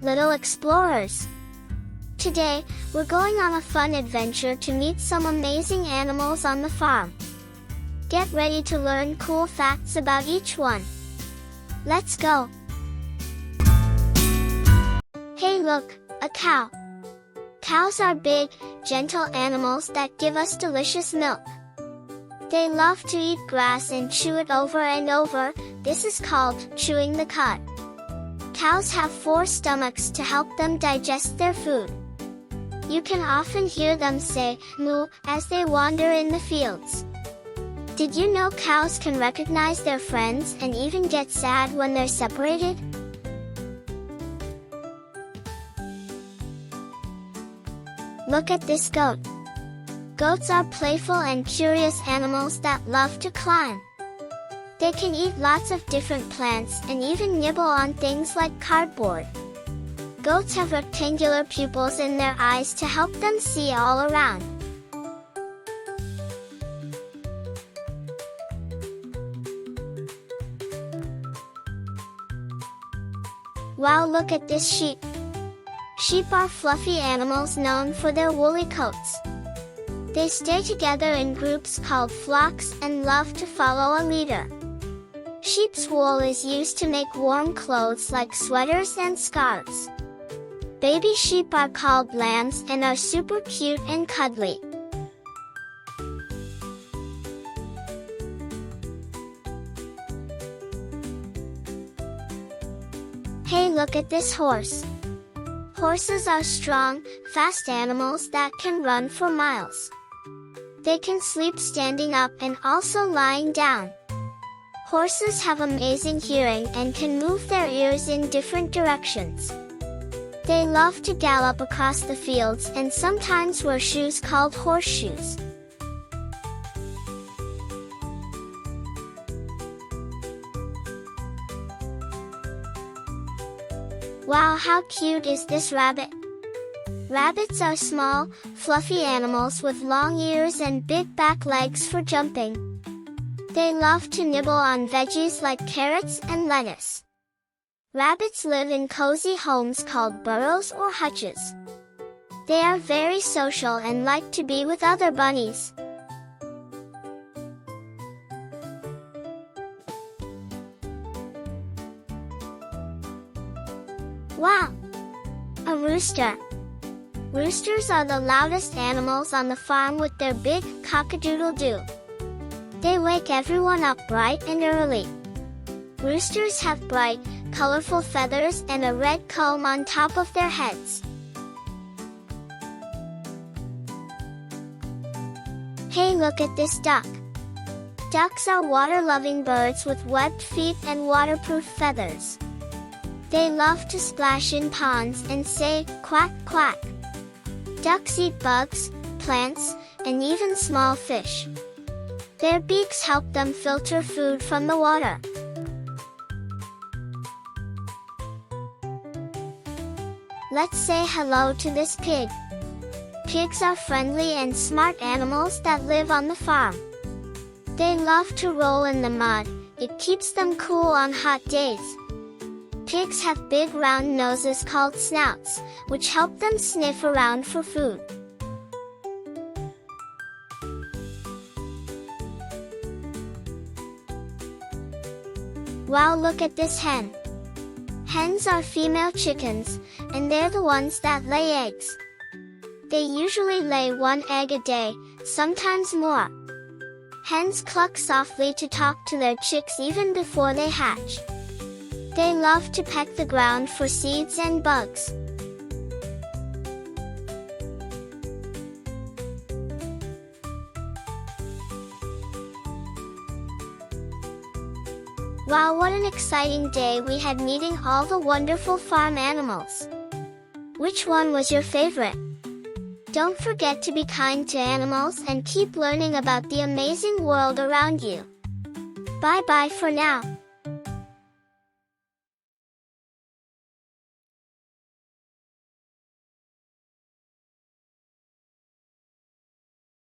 little explorers. Today, we're going on a fun adventure to meet some amazing animals on the farm. Get ready to learn cool facts about each one. Let's go! Hey look, a cow. Cows are big, gentle animals that give us delicious milk. They love to eat grass and chew it over and over. This is called chewing the cud. Cows have 4 stomachs to help them digest their food. You can often hear them say moo as they wander in the fields. Did you know cows can recognize their friends and even get sad when they're separated? Look at this goat. Goats are playful and curious animals that love to climb. They can eat lots of different plants and even nibble on things like cardboard. Goats have rectangular pupils in their eyes to help them see all around. Wow, look at this sheep. Sheep are fluffy animals known for their woolly coats. They stay together in groups called flocks and love to follow a leader. Sheep's wool is used to make warm clothes like sweaters and scarves. Baby sheep are called lambs and are super cute and cuddly. Hey, look at this horse. Horses are strong, fast animals that can run for miles. They can sleep standing up and also lying down. Horses have amazing hearing and can move their ears in different directions. They love to gallop across the fields and sometimes wear shoes called horseshoes. Wow, how cute is this rabbit? Rabbits are small, fluffy animals with long ears and big back legs for jumping. They love to nibble on veggies like carrots and lettuce. Rabbits live in cozy homes called burrows or hutches. They are very social and like to be with other bunnies. Wow! A rooster. Roosters are the loudest animals on the farm with their big cock-a-doodle-doo. They wake everyone up bright and early. Roosters have bright, colorful feathers and a red comb on top of their heads. Hey, look at this duck. Ducks are water-loving birds with webbed feet and waterproof feathers. They love to splash in ponds and say quack quack. Ducks eat bugs, plants, and even small fish. Their beaks help them filter food from the water. Let's say hello to this pig. Pigs are friendly and smart animals that live on the farm. They love to roll in the mud. It keeps them cool on hot days. Pigs have big round noses called snouts, which help them sniff around for food. Wow, look at this hen. Hens are female chickens, and they're the ones that lay eggs. They usually lay 1 egg a day, sometimes more. Hens cluck softly to talk to their chicks even before they hatch. They love to peck the ground for seeds and bugs. Wow, what an exciting day we had meeting all the wonderful farm animals. Which one was your favorite? Don't forget to be kind to animals and keep learning about the amazing world around you. Bye bye for now.